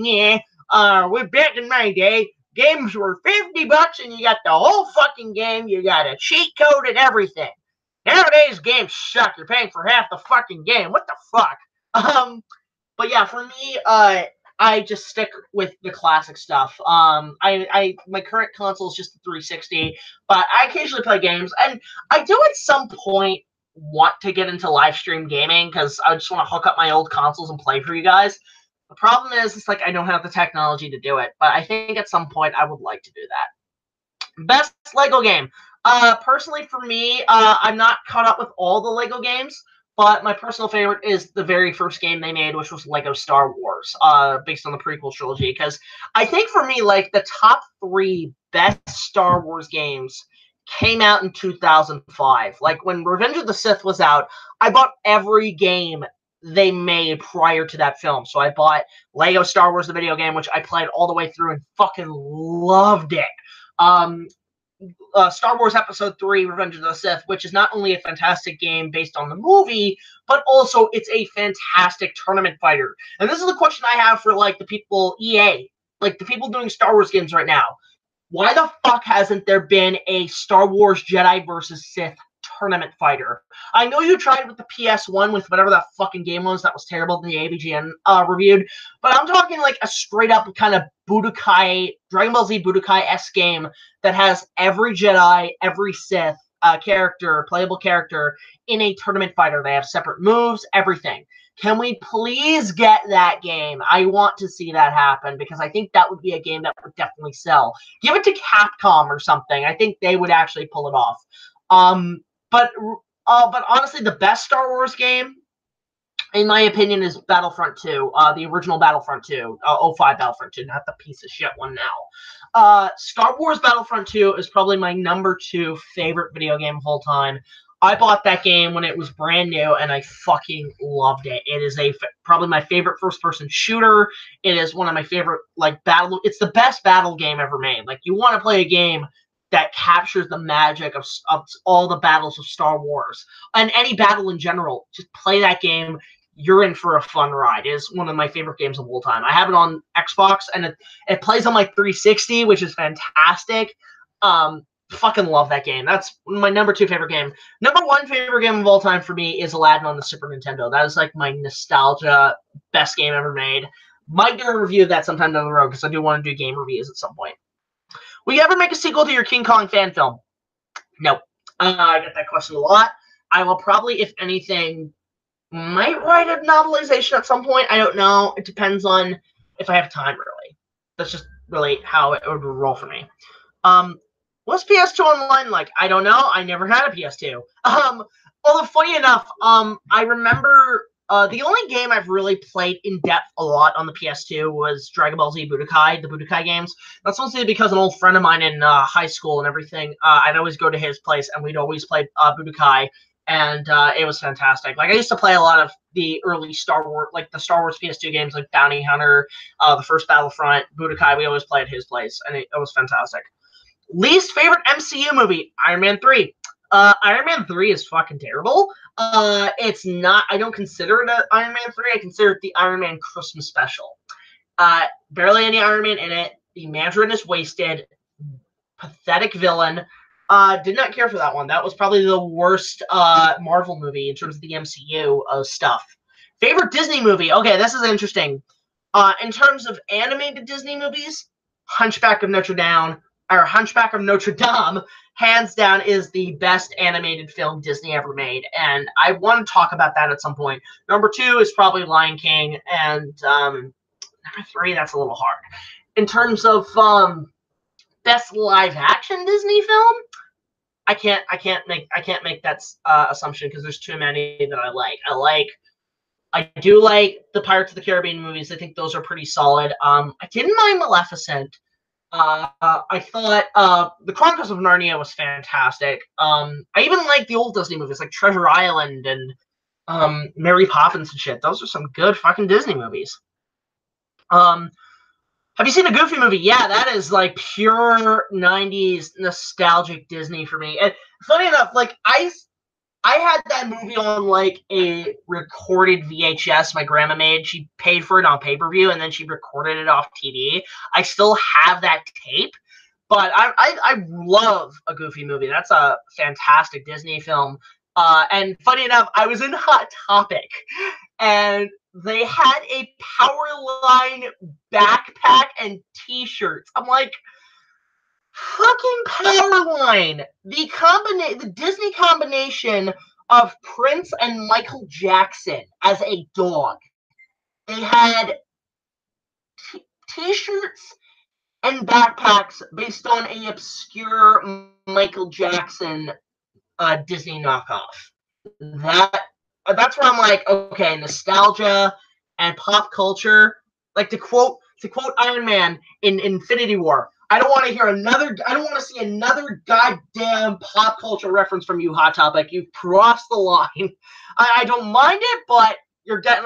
Speaker 1: games were $50 and you got the whole fucking game. You got a cheat code and everything. Nowadays games suck. You're paying for half the fucking game. What the fuck? But yeah, for me, I just stick with the classic stuff. My current console is just the 360, but I occasionally play games, and I do at some point want to get into live stream gaming because I just want to hook up my old consoles and play for you guys. The problem is, it's like I don't have the technology to do it, but I think at some point I would like to do that. Best Lego game. Personally for me, I'm not caught up with all the Lego games, but my personal favorite is the very first game they made, which was Lego Star Wars, based on the prequel trilogy. Because I think for me, like, the top 3 best Star Wars games came out in 2005. Like, when Revenge of the Sith was out, I bought every game they made prior to that film. So I bought Lego Star Wars, the video game, which I played all the way through and fucking loved it. Star Wars Episode 3, Revenge of the Sith, which is not only a fantastic game based on the movie, but also it's a fantastic tournament fighter. And this is the question I have for, like, the people, EA, like, the people doing Star Wars games right now. Why the fuck hasn't there been a Star Wars Jedi versus Sith tournament fighter? I know you tried with the PS1 with whatever that fucking game was that was terrible that the ABGN reviewed, but I'm talking like a straight up kind of Budokai, Dragon Ball Z Budokai-esque game that has every Jedi, every Sith playable character in a tournament fighter. They have separate moves, everything. Can we please get that game? I want to see that happen because I think that would be a game that would definitely sell. Give it to Capcom or something. I think they would actually pull it off. But honestly, the best Star Wars game, in my opinion, is Battlefront 2, the original Battlefront 2, 05 Battlefront 2, not the piece of shit one now. Star Wars Battlefront 2 is probably my number 2 favorite video game of all time. I bought that game when it was brand new, and I fucking loved it. It is probably my favorite first-person shooter. It is one of my favorite, like, it's the best battle game ever made. Like, you want to play a game that captures the magic of all the battles of Star Wars. And any battle in general, just play that game. You're in for a fun ride. It is one of my favorite games of all time. I have it on Xbox, and it plays on my 360, which is fantastic. Fucking love that game. That's my number 2 favorite game. Number 1 favorite game of all time for me is Aladdin on the Super Nintendo. That is like my nostalgia best game ever made. Might do a review of that sometime down the road because I do want to do game reviews at some point. Will you ever make a sequel to your King Kong fan film? No. I get that question a lot. I will probably, if anything, might write a novelization at some point. I don't know. It depends on if I have time, really. That's just really how it would roll for me. What's PS2 Online like? I don't know. I never had a PS2. Although, funny enough, I remember the only game I've really played in depth a lot on the PS2 was Dragon Ball Z Budokai, the Budokai games. That's mostly because an old friend of mine in high school and everything, I'd always go to his place, and we'd always play Budokai, and it was fantastic. Like, I used to play a lot of the early Star Wars, like the Star Wars PS2 games, like Bounty Hunter, the first Battlefront, Budokai. We always played at his place, and it was fantastic. Least favorite MCU movie? Iron Man 3. Iron Man 3 is fucking terrible. It's not, I don't consider it an Iron Man 3. I consider it the Iron Man Christmas special. Barely any Iron Man in it. The Mandarin is wasted. Pathetic villain. Did not care for that one. That was probably the worst Marvel movie in terms of the MCU stuff. Favorite Disney movie? Okay, this is interesting. In terms of animated Disney movies, Hunchback of Notre Dame, hands down, is the best animated film Disney ever made, and I want to talk about that at some point. Number 2 is probably Lion King, and number 3, that's a little hard. In terms of best live action Disney film, I can't make that assumption because there's too many that I like. I do like the Pirates of the Caribbean movies. I think those are pretty solid. I didn't mind Maleficent. I thought The Chronicles of Narnia was fantastic. I even like the old Disney movies like Treasure Island and Mary Poppins and shit. Those are some good fucking Disney movies. Have you seen a Goofy movie? Yeah, that is like pure 90s nostalgic Disney for me. And funny enough, like I had that movie on like a recorded VHS my grandma made. She paid for it on pay-per-view, and then she recorded it off TV. I still have that tape, but I love a Goofy movie. That's a fantastic Disney film. And funny enough, I was in Hot Topic, and they had a Powerline backpack and T-shirts. I'm like, fucking Powerline! The Disney combination of Prince and Michael Jackson as a dog. They had T-shirts and backpacks based on an obscure Michael Jackson Disney knockoff. That's where I'm like, okay, nostalgia and pop culture. Like to quote Iron Man in Infinity War, I don't want to see another goddamn pop culture reference from you, Hot Topic. You've crossed the line. I don't mind it, but you're going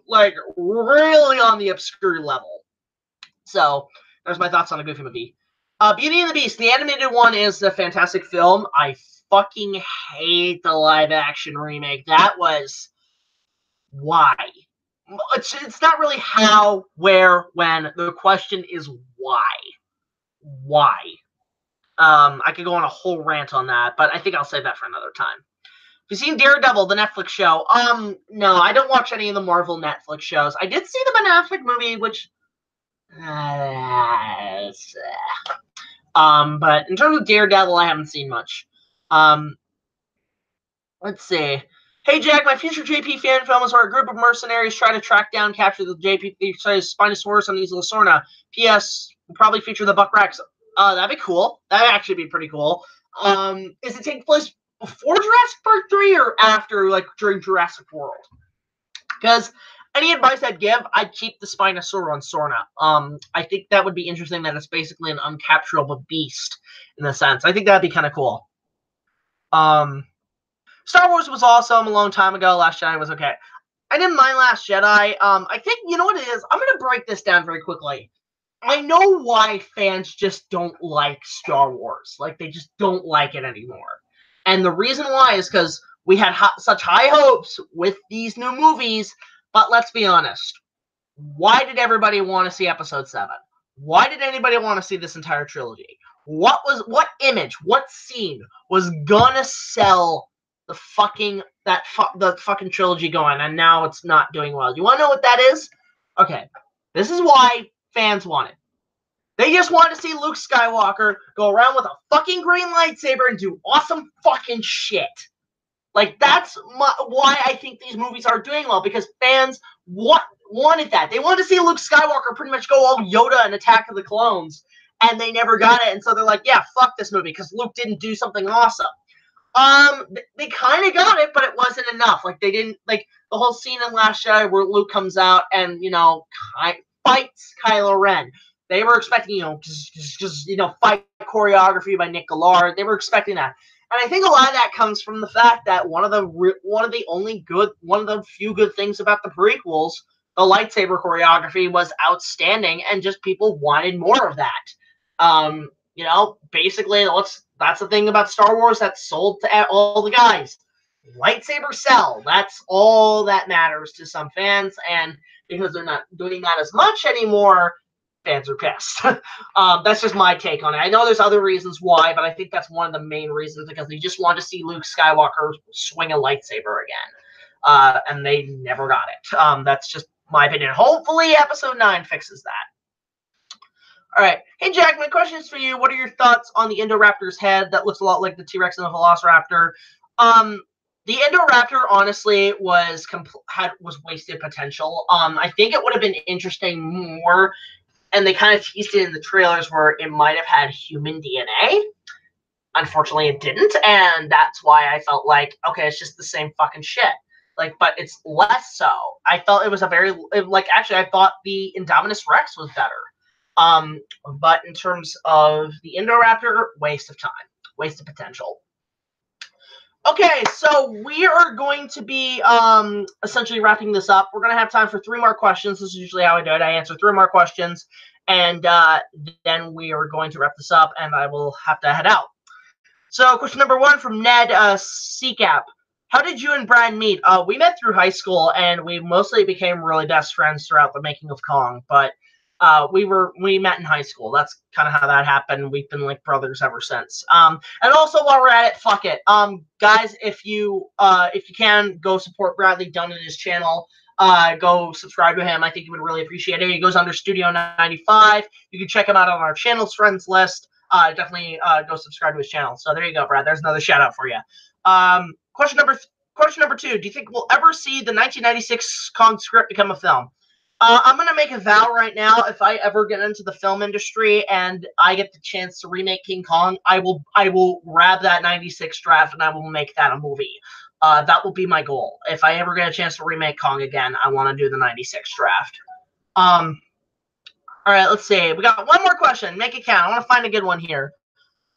Speaker 1: like really on the obscure level. So there's my thoughts on a Goofy movie. Beauty and the Beast, the animated one, is a fantastic film. I fucking hate the live action remake. That was why. It's not really how, where, when. The question is why. Why? I could go on a whole rant on that, but I think I'll save that for another time. Have you seen Daredevil, the Netflix show? No, I don't watch any of the Marvel Netflix shows. I did see the Ben Affleck movie, which but in terms of Daredevil, I haven't seen much. Let's see. Hey Jack, my future JP fan films are a group of mercenaries try to track down, capture the JP Spinosaurus on the Isla Sorna. P.S. will probably feature the Buck Rex. That'd be cool. That'd actually be pretty cool. Is it taking place before Jurassic Park 3 or after, like, during Jurassic World? Because any advice I'd give, I'd keep the Spinosaurus on Sorna. I think that would be interesting that it's basically an uncapturable beast in a sense. I think that'd be kind of cool. Star Wars was awesome a long time ago. Last Jedi was okay. I didn't mind Last Jedi. I think, you know what it is? I'm going to break this down very quickly. I know why fans just don't like Star Wars. Like, they just don't like it anymore. And the reason why is because we had such high hopes with these new movies, but let's be honest. Why did everybody want to see Episode 7? Why did anybody want to see this entire trilogy? What image, what scene was gonna sell the fucking trilogy going, and now it's not doing well? You want to know what that is? Okay, this is why fans want it. They just want to see Luke Skywalker go around with a fucking green lightsaber and do awesome fucking shit. Like, that's why I think these movies are doing well, because fans wanted that. They wanted to see Luke Skywalker pretty much go all Yoda in Attack of the Clones, and they never got it, and so they're like, yeah, fuck this movie, because Luke didn't do something awesome. They kind of got it, but it wasn't enough. Like, they didn't, like, the whole scene in Last Jedi where Luke comes out and, you know, fights Kylo Ren. They were expecting, you know, just fight choreography by Nick Gillard. They were expecting that. And I think a lot of that comes from the fact that one of the few good things about the prequels, the lightsaber choreography, was outstanding, and just people wanted more of that. You know, basically, that's the thing about Star Wars that sold to all the guys. Lightsabers sell. That's all that matters to some fans, and because they're not doing that as much anymore, fans are pissed. That's just my take on it. I know there's other reasons why, but I think that's one of the main reasons, because they just want to see Luke Skywalker swing a lightsaber again. And they never got it. That's just my opinion. Hopefully Episode 9 fixes that. Alright. Hey Jack, my question is for you. What are your thoughts on the Indoraptor's head that looks a lot like the T-Rex and the Velociraptor? The Indoraptor, honestly, was wasted potential. I think it would have been interesting more, and they kind of teased it in the trailers, where it might have had human DNA. Unfortunately, it didn't, and that's why I felt like, okay, it's just the same fucking shit. Like, but it's less so. I felt it was actually, I thought the Indominus Rex was better. But in terms of the Indoraptor, waste of time. Waste of potential. Okay, so we are going to be essentially wrapping this up. We're going to have time for 3 more questions. This is usually how I do it. I answer 3 more questions, and then we are going to wrap this up, and I will have to head out. So question number 1 from Ned Seacap. How did you and Brian meet? We met through high school, and we mostly became really best friends throughout the making of Kong. But We met in high school. That's kind of how that happened. We've been like brothers ever since. And also while we're at it, fuck it. Guys, if you can, go support Bradley Dunn and his channel. Go subscribe to him. I think you would really appreciate it. He goes under Studio 95. You can check him out on our channels friends list. Definitely go subscribe to his channel. So there you go, Brad. There's another shout out for you. Question number 2. Do you think we'll ever see the 1996 Kong script become a film? I'm going to make a vow right now. If I ever get into the film industry and I get the chance to remake King Kong, I will grab that 96 draft and I will make that a movie. That will be my goal. If I ever get a chance to remake Kong again, I want to do the 96 draft. All right, let's see. We got one more question. Make it count. I want to find a good one here.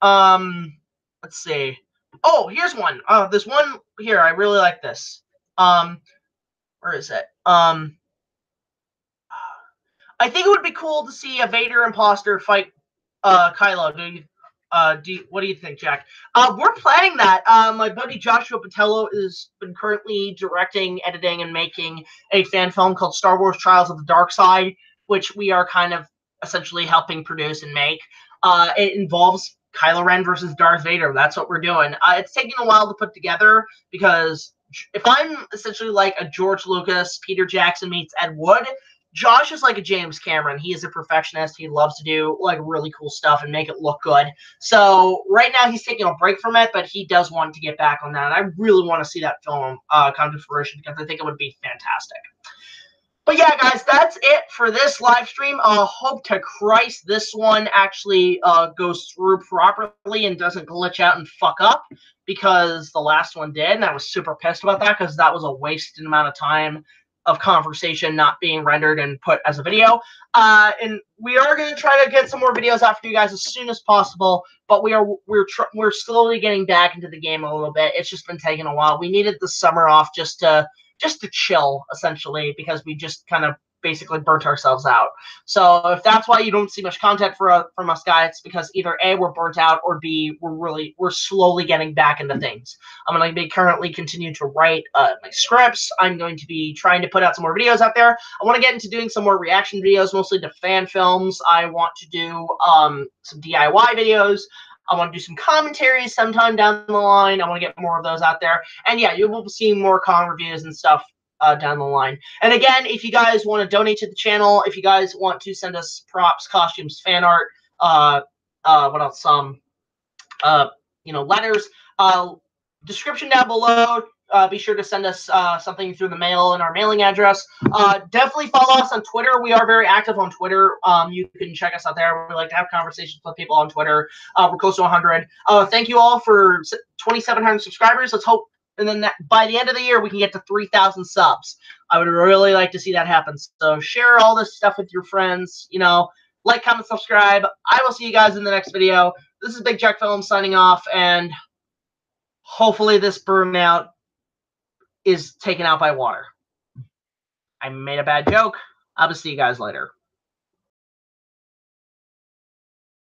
Speaker 1: Let's see. Oh, here's one. There's one here. I really like this. Where is it? I think it would be cool to see a Vader imposter fight Kylo. What do you think, Jack? We're planning that. My buddy Joshua Patello has been currently directing, editing, and making a fan film called Star Wars Trials of the Dark Side, which we are kind of essentially helping produce and make. It involves Kylo Ren versus Darth Vader. That's what we're doing. It's taking a while to put together because if I'm essentially like a George Lucas, Peter Jackson meets Ed Wood, Josh is like a James Cameron. He is a perfectionist. He loves to do like really cool stuff and make it look good. So right now he's taking a break from it, but he does want to get back on that. And I really want to see that film come to fruition because I think it would be fantastic. But yeah, guys, that's it for this live stream. Hope to Christ this one actually goes through properly and doesn't glitch out and fuck up, because the last one did, and I was super pissed about that because that was a wasted amount of time of conversation not being rendered and put as a video. And we are going to try to get some more videos out for you guys as soon as possible, but we're slowly getting back into the game a little bit. It's just been taking a while. We needed the summer off just to chill, essentially, because we just kind of basically burnt ourselves out. So if that's why you don't see much content from us, guys, it's because either A, we're burnt out, or B, we're slowly getting back into things. I'm going to be currently continue to write my scripts. I'm going to be trying to put out some more videos out there. I want to get into doing some more reaction videos, mostly to fan films. I want to do some DIY videos. I want to do some commentaries sometime down the line. I want to get more of those out there. And yeah, you will see more Kong reviews and stuff down the line. And again, if you guys want to donate to the channel, if you guys want to send us props, costumes, fan art, what else? Letters. Description down below. Be sure to send us something through the mail in our mailing address. Definitely follow us on Twitter. We are very active on Twitter. You can check us out there. We like to have conversations with people on Twitter. We're close to 100. Thank you all for 2,700 subscribers. Let's hope, and then by the end of the year, we can get to 3,000 subs. I would really like to see that happen. So share all this stuff with your friends. Like, comment, subscribe. I will see you guys in the next video. This is BigJackFilms signing off, and hopefully this Burnout is taken out by water. I made a bad joke. I will see you guys later.